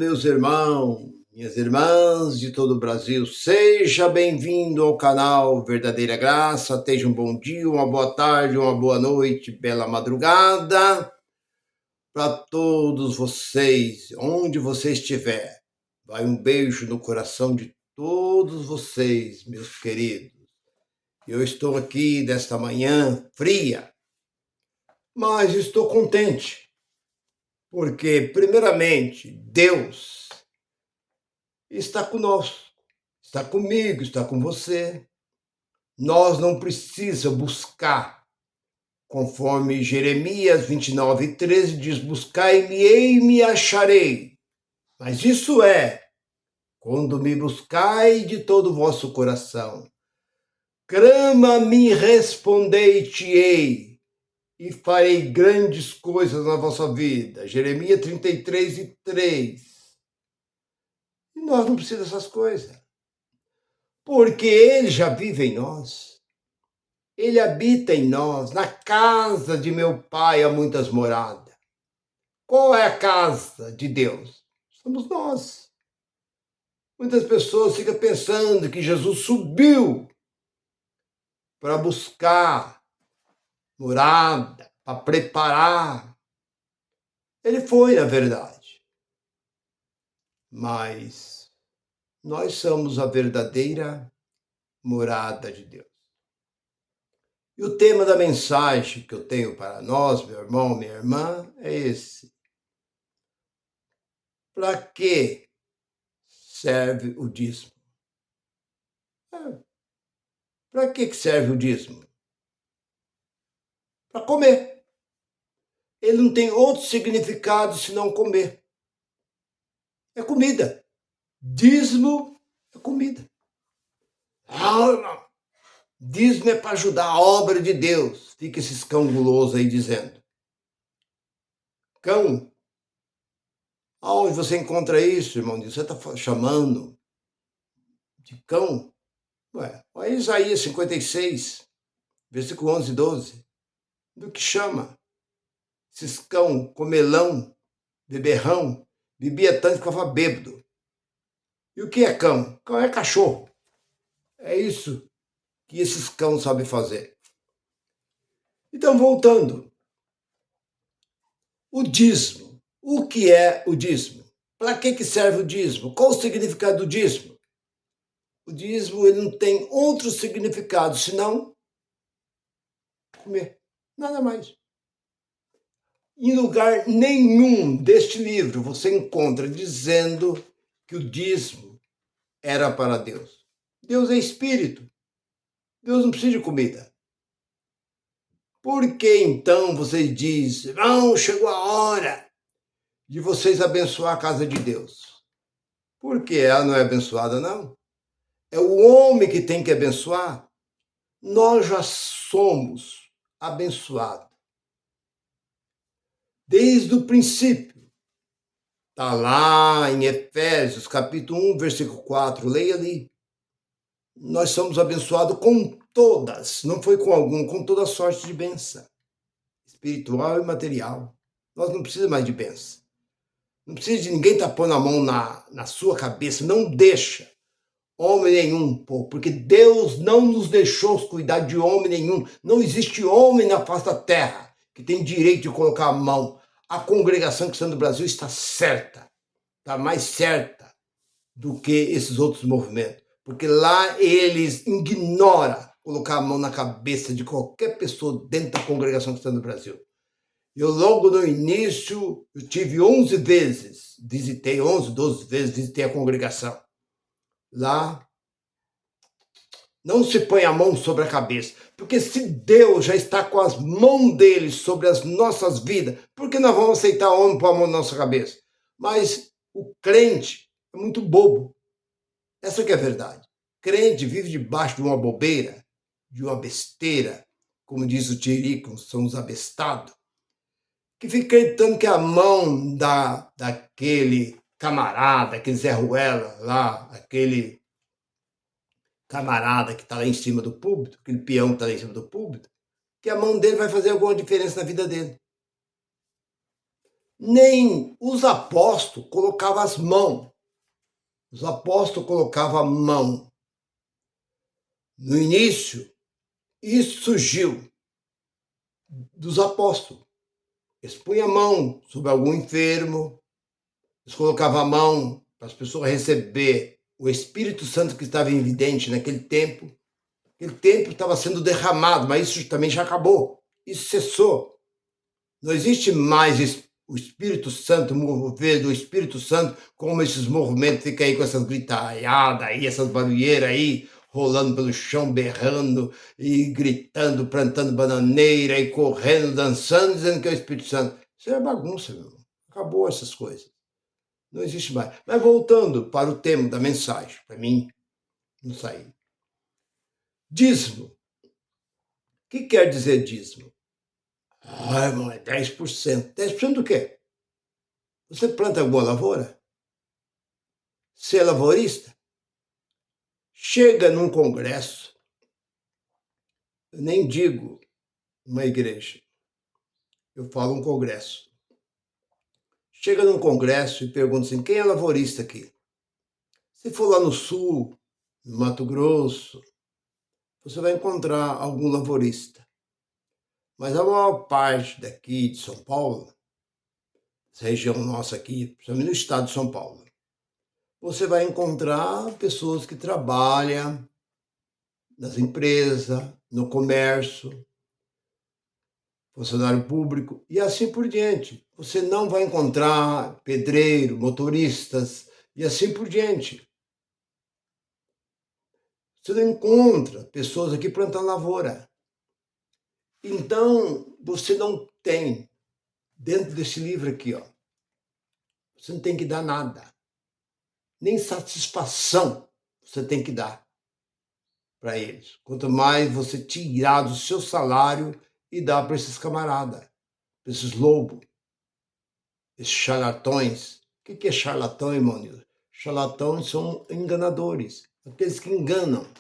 Meus irmãos, minhas irmãs de todo o Brasil, seja bem-vindo ao canal Verdadeira Graça. Tenha um bom dia, uma boa tarde, uma boa noite, bela madrugada para todos vocês, onde você estiver. Vai um beijo no coração de todos vocês, meus queridos. Eu estou aqui desta manhã fria, mas estou contente, porque, primeiramente, Deus está conosco, está comigo, está com você. Nós não precisamos buscar, conforme Jeremias 29:13 diz: buscai-me e me acharei. Mas isso é, quando me buscai de todo o vosso coração. Clama-me, respondei-te-ei, e farei grandes coisas na vossa vida. Jeremias 33:3. E nós não precisamos dessas coisas, porque Ele já vive em nós. Ele habita em nós. Na casa de meu Pai há muitas moradas. Qual é a casa de Deus? Somos nós. Muitas pessoas ficam pensando que Jesus subiu para buscar morada, para preparar. Ele foi, na verdade. Mas nós somos a verdadeira morada de Deus. E o tema da mensagem que eu tenho para nós, meu irmão, minha irmã, é esse. Para que serve o dízimo? Para que serve o dízimo? Para comer. Ele não tem outro significado senão comer. É comida. Dízimo é comida. Não. Dízimo é para ajudar a obra de Deus. Fica esses cão guloso aí dizendo. Cão? Aonde você encontra isso, irmão? Você está chamando de cão? Ué, olha Isaías 56, versículo 11 e 12. Do que chama? Esses cão, comelão, beberrão, bebia tanto que ficava bêbado. E o que é cão? Cão é cachorro. É isso que esses cão sabem fazer. Então, voltando. O dízimo. O que é o dízimo? Para que serve o dízimo? Qual o significado do dízimo? O dízimo ele não tem outro significado senão comer. Nada mais. Em lugar nenhum deste livro você encontra dizendo que o dízimo era para Deus. Deus é espírito. Deus não precisa de comida. Por que então vocês dizem, não, chegou a hora de vocês abençoar a casa de Deus? Porque ela não é abençoada, não. É o homem que tem que abençoar. Nós já somos abençoados. Desde o princípio. Está lá em Efésios, capítulo 1, versículo 4. Leia ali. Nós somos abençoados com todas, não foi com algum, com toda sorte de bênção. Espiritual e material. Nós não precisamos mais de bênção. Não precisa de ninguém estar pondo a mão na sua cabeça. Não deixa homem nenhum, porque Deus não nos deixou cuidar de homem nenhum. Não existe homem na face da terra que tem direito de colocar a mão. A congregação cristã do Brasil está certa. Está mais certa do que esses outros movimentos. Porque lá eles ignoram colocar a mão na cabeça de qualquer pessoa dentro da congregação cristã do Brasil. Eu logo no início, eu tive 11 vezes, visitei 11, 12 vezes, visitei a congregação. Lá, não se põe a mão sobre a cabeça, porque se Deus já está com as mãos dele sobre as nossas vidas, por que nós vamos aceitar homem pôr a mão na nossa cabeça? Mas o crente é muito bobo. Essa que é a verdade. Crente vive debaixo de uma bobeira, de uma besteira, como diz o Tirico, são os abestados, que fica acreditando que a mão daquele camarada, aquele Zé Ruela lá, aquele camarada que está lá em cima do púlpito, aquele peão que está lá em cima do púlpito, que a mão dele vai fazer alguma diferença na vida dele. Nem os apóstolos colocavam as mãos. Os apóstolos colocavam a mão. No início, isso surgiu dos apóstolos. Eles punham a mão sobre algum enfermo, eles colocavam a mão para as pessoas receber o Espírito Santo que estava evidente naquele tempo. Aquele tempo estava sendo derramado, mas isso também já acabou. Isso cessou. Não existe mais o Espírito Santo, mover do Espírito Santo, como esses movimentos ficam aí com essas gritaiadas aí, essas barulheiras aí, rolando pelo chão, berrando e gritando, plantando bananeira e correndo, dançando, dizendo que é o Espírito Santo. Isso é bagunça, meu irmão. Acabou essas coisas. Não existe mais. Mas voltando para o tema da mensagem, para mim não sair. Dízimo. O que quer dizer dízimo? Ah, irmão, é 10%. 10% do quê? Você planta alguma lavoura? Você é lavorista? Chega num congresso, eu nem digo uma igreja, eu falo um congresso. Chega num congresso e pergunta assim, quem é lavorista aqui? Se for lá no sul, no Mato Grosso, você vai encontrar algum lavorista. Mas a maior parte daqui de São Paulo, essa região nossa aqui, principalmente no estado de São Paulo, você vai encontrar pessoas que trabalham nas empresas, no comércio, funcionário público e assim por diante. Você não vai encontrar pedreiro, motoristas e assim por diante. Você não encontra pessoas aqui plantando lavoura. Então, você não tem, dentro desse livro aqui, ó, você não tem que dar nada. Nem satisfação você tem que dar para eles. Quanto mais você tirar do seu salário e dar para esses camaradas, para esses lobos, esses charlatões. O que é charlatão, irmão Nilson? Charlatões são enganadores, aqueles que enganam.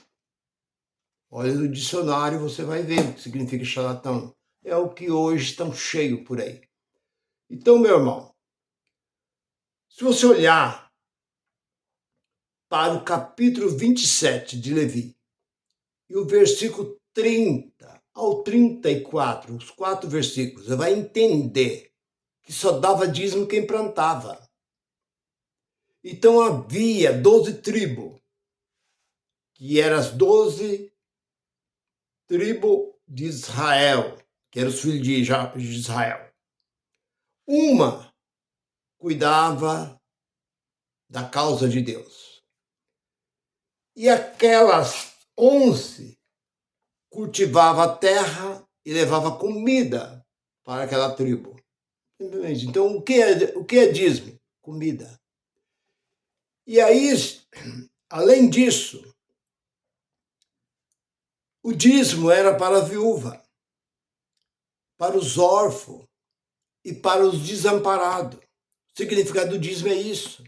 Olha no dicionário, você vai ver o que significa charlatão. É o que hoje estão cheio por aí. Então, meu irmão, se você olhar para o capítulo 27 de Levi e o versículo 30 ao 34, os 4 versículos, você vai entender que só dava dízimo quem plantava. Então havia 12 tribos, que eram as 12 tribos de Israel, que eram os filhos de Israel. Uma cuidava da causa de Deus. E aquelas 11 cultivavam a terra e levavam comida para aquela tribo. Então, o que é dízimo? Comida. E aí, além disso, o dízimo era para a viúva, para os órfãos e para os desamparados. O significado do dízimo é isso.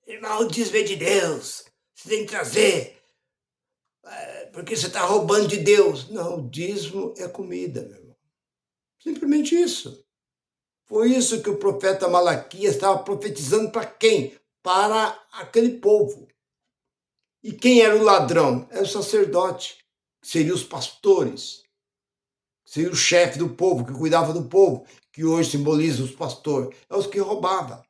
Irmão, o dízimo é de Deus. Você tem que trazer, porque você está roubando de Deus. Não, o dízimo é comida, meu irmão. Simplesmente isso. Foi isso que o profeta Malaquias estava profetizando para quem? Para aquele povo. E quem era o ladrão? Era o sacerdote, que seria os pastores, que seria o chefe do povo, que cuidava do povo, que hoje simboliza os pastores. É os que roubavam.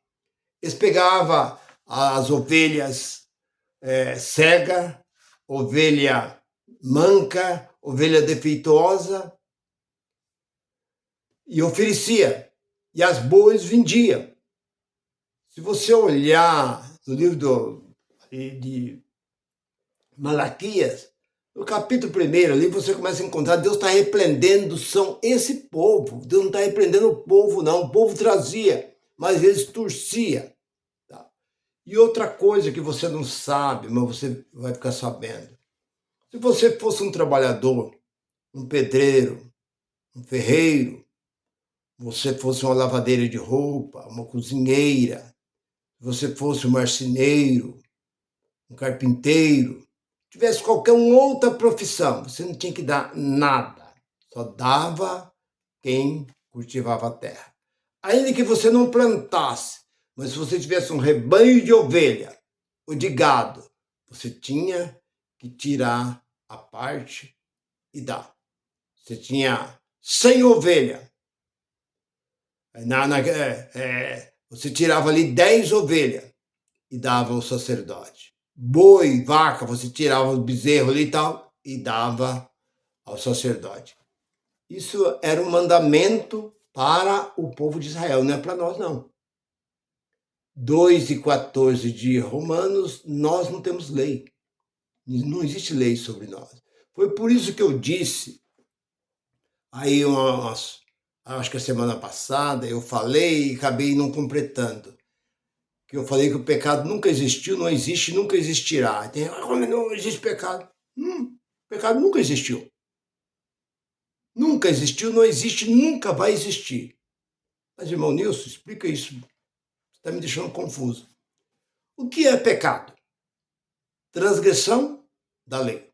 Eles pegavam as ovelhas cega, ovelha manca, ovelha defeituosa, e oferecia. E as boas vendia. Se você olhar no livro de Malaquias, no capítulo 1 ali você começa a encontrar Deus está repreendendo são esse povo. Deus não está repreendendo o povo, não. O povo trazia, mas eles torciam. Tá? E outra coisa que você não sabe, mas você vai ficar sabendo. Se você fosse um trabalhador, um pedreiro, um ferreiro, você fosse uma lavadeira de roupa, uma cozinheira, se você fosse um marceneiro, um carpinteiro, tivesse qualquer outra profissão, você não tinha que dar nada. Só dava quem cultivava a terra. ainda que você não plantasse, mas se você tivesse um rebanho de ovelha ou de gado, você tinha que tirar a parte e dar. Você tinha 100 ovelhas, você tirava ali 10 ovelhas e dava ao sacerdote. Boi, vaca, você tirava o bezerro ali e tal e dava ao sacerdote. Isso era um mandamento para o povo de Israel, não é para nós, não. 2:14 de Romanos, nós não temos lei. Não existe lei sobre nós. Foi por isso que eu disse, aí acho que a semana passada, eu falei e acabei não completando. Que eu falei que o pecado nunca existiu, não existe, nunca existirá. Não existe pecado. Pecado nunca existiu. Nunca existiu, não existe, nunca vai existir. Mas, irmão Nilson, explica isso. Você está me deixando confuso. O que é pecado? Transgressão da lei.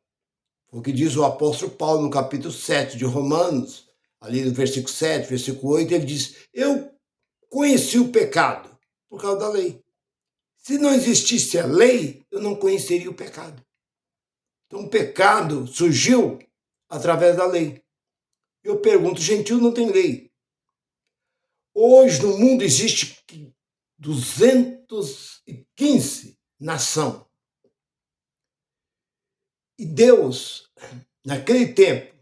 O que diz o apóstolo Paulo no capítulo 7 de Romanos, ali no versículo 7, versículo 8, ele diz: eu conheci o pecado por causa da lei. Se não existisse a lei, eu não conheceria o pecado. Então o pecado surgiu através da lei. Eu pergunto, gentil não tem lei. Hoje no mundo existe 215 nações. E Deus, naquele tempo,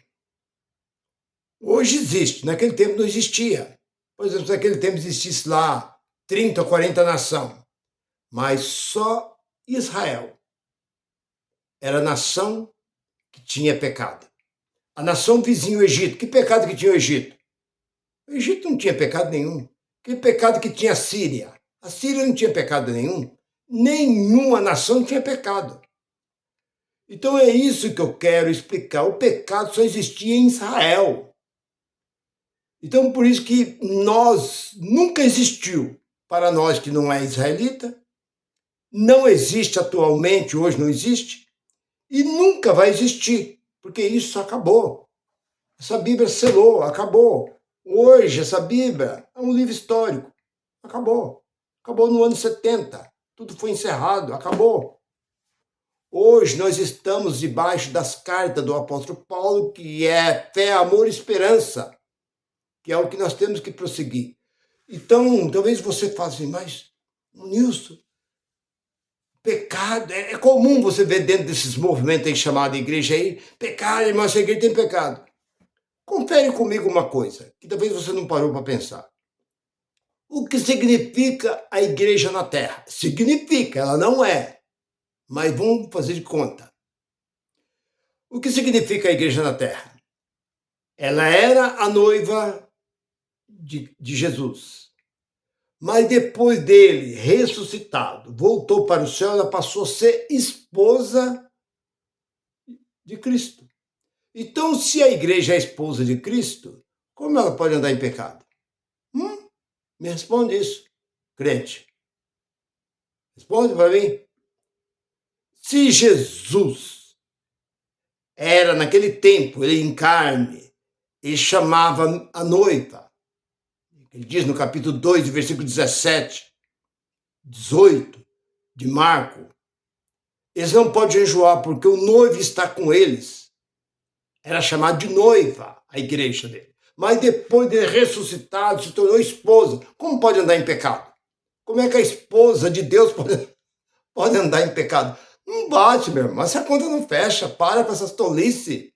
hoje existe, naquele tempo não existia. Por exemplo, se naquele tempo existisse lá 30 ou 40 nações, mas só Israel era a nação que tinha pecado. A nação vizinha, o Egito, que pecado que tinha o Egito? O Egito não tinha pecado nenhum. Que pecado que tinha a Síria? A Síria não tinha pecado nenhum. Nenhuma nação tinha pecado. Então é isso que eu quero explicar. O pecado só existia em Israel. Então por isso que nunca existiu para nós que não é israelita, não existe atualmente, hoje não existe, e nunca vai existir, porque isso acabou. Essa Bíblia selou, acabou. Hoje essa Bíblia é um livro histórico. Acabou. Acabou no ano 70. Tudo foi encerrado, acabou. Hoje nós estamos debaixo das cartas do apóstolo Paulo, que é fé, amor e esperança, que é o que nós temos que prosseguir. Então, talvez você fale assim, mas, Nilson, pecado, é comum você ver dentro desses movimentos aí chamados de igreja aí, pecado, irmão, essa igreja tem pecado. Confere comigo uma coisa, que talvez você não parou para pensar. O que significa a igreja na terra? Significa, ela não é. Mas vamos fazer de conta. O que significa a igreja na terra? Ela era a noiva de Jesus. Mas depois dele, ressuscitado, voltou para o céu, ela passou a ser esposa de Cristo. Então, se a igreja é esposa de Cristo, como ela pode andar em pecado? Me responde isso, crente. Responde para mim. Se Jesus era, naquele tempo, ele em carne, ele chamava a noiva. Ele diz no capítulo 2, versículo 17, 18 de Marco, eles não podem enjoar porque o noivo está com eles. Era chamado de noiva a igreja dele. Mas depois de ressuscitado, se tornou esposa. Como pode andar em pecado? Como é que a esposa de Deus pode andar em pecado? Não bate, meu irmão. Essa conta não fecha. Para com essas tolices.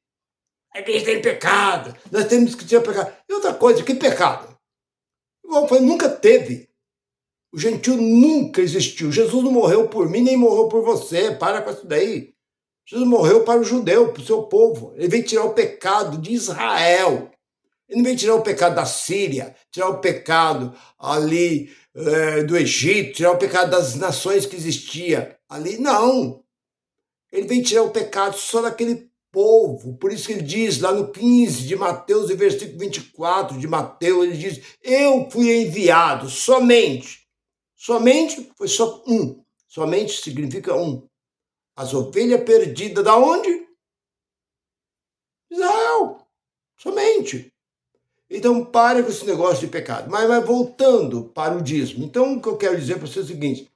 A igreja tem pecado. Nós temos que ter pecado. E outra coisa, que pecado? Igual eu falei, nunca teve. O gentil nunca existiu. Jesus não morreu por mim, nem morreu por você. Para com isso daí. Jesus morreu para o judeu, para o seu povo. Ele veio tirar o pecado de Israel. Ele não veio tirar o pecado da Síria, tirar o pecado ali do Egito, tirar o pecado das nações que existia ali. Não. Ele veio tirar o pecado só daquele povo. Por isso que ele diz lá no 15 de Mateus, e versículo 24 de Mateus, ele diz, eu fui enviado somente. Somente foi só um. Somente significa um. As ovelhas perdidas da onde? Israel. Somente. Então, pare com esse negócio de pecado. Mas voltando para o dízimo. Então, o que eu quero dizer para você é o seguinte: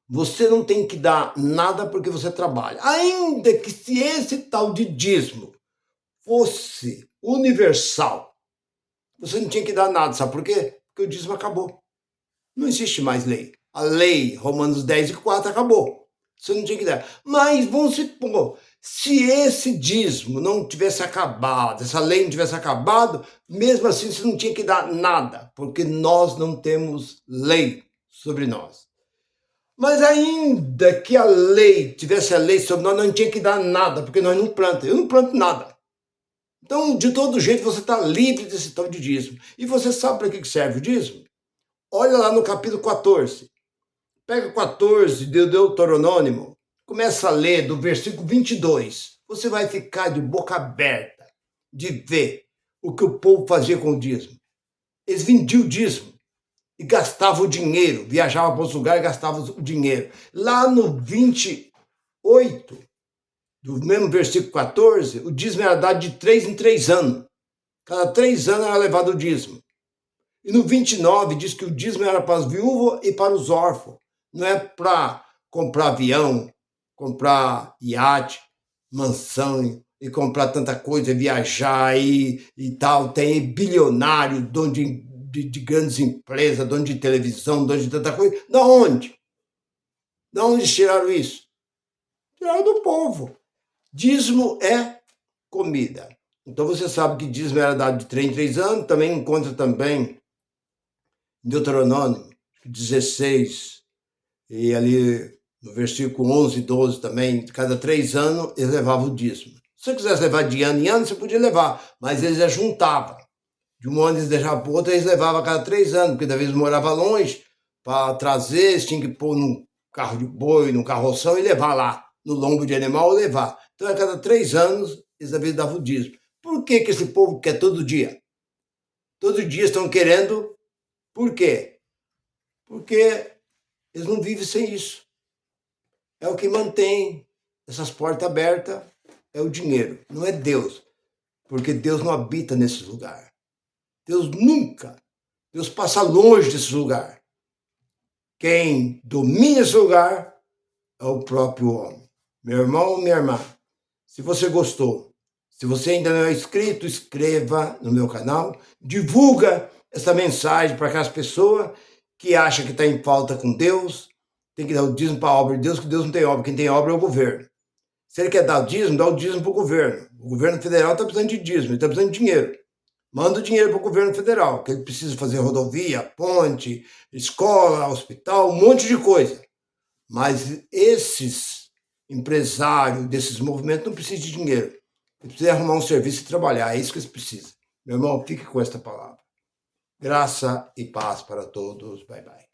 você não tem que dar nada porque você trabalha. Ainda que se esse tal de dízimo fosse universal, você não tinha que dar nada. Sabe por quê? Porque o dízimo acabou. Não existe mais lei. A lei, Romanos 10:4, acabou. Você não tinha que dar. Mas vamos supor, se esse dízimo não tivesse acabado, essa lei não tivesse acabado, mesmo assim você não tinha que dar nada, porque nós não temos lei sobre nós. Mas ainda que a lei tivesse a lei sobre nós, não tinha que dar nada, porque nós não plantamos. Eu não planto nada. Então, de todo jeito, você está livre desse tal de dízimo. E você sabe para que serve o dízimo? Olha lá no capítulo 14. Pega 14 de Deuteronômio, começa a ler do versículo 22. Você vai ficar de boca aberta de ver o que o povo fazia com o dízimo. Eles vendiam o dízimo e gastavam o dinheiro, viajavam para outros lugares e gastavam o dinheiro. Lá no 28, do mesmo versículo 14, o dízimo era dado de 3 em 3 anos. Cada 3 anos era levado o dízimo. E no 29 diz que o dízimo era para as viúvas e para os órfãos. Não é para comprar avião, comprar iate, mansão e comprar tanta coisa, viajar e tal. Tem bilionário, dono de grandes empresas, dono de televisão, dono de tanta coisa. Da onde? Da onde tiraram isso? Tiraram do povo. Dízimo é comida. Então você sabe que dízimo era dado de 3 em 3 anos. Também encontra também Deuteronômio 16, e ali no versículo 11 e 12 também, cada 3 anos eles levavam o dízimo. Se você quisesse levar de ano em ano, você podia levar, mas eles juntavam. De um ano eles deixavam para o outro, eles levavam a cada 3 anos, porque da vez morava longe, para trazer, eles tinham que pôr num carro de boi, num carroção e levar lá, no lombo de animal, levar. Então a cada 3 anos eles da vez davam o dízimo. Por que esse povo quer todo dia? Todo dia estão querendo. Por quê? Porque eles não vivem sem isso. É o que mantém essas portas abertas, é o dinheiro, não é Deus. Porque Deus não habita nesse lugar. Deus nunca. Deus passa longe desse lugar. Quem domina esse lugar é o próprio homem. Meu irmão, minha irmã, se você gostou, se você ainda não é inscrito, inscreva no meu canal, divulga essa mensagem para aquelas pessoas que acham que está em falta com Deus, tem que dar o dízimo para a obra de Deus, que Deus não tem obra, quem tem obra é o governo. Se ele quer dar o dízimo, dá o dízimo para o governo. O governo federal está precisando de dízimo, ele está precisando de dinheiro. Manda o dinheiro para o governo federal, que ele precisa fazer rodovia, ponte, escola, hospital, um monte de coisa. Mas esses empresários desses movimentos não precisam de dinheiro. Eles precisam arrumar um serviço e trabalhar, é isso que eles precisam. Meu irmão, fique com esta palavra. Graça e paz para todos. Bye, bye.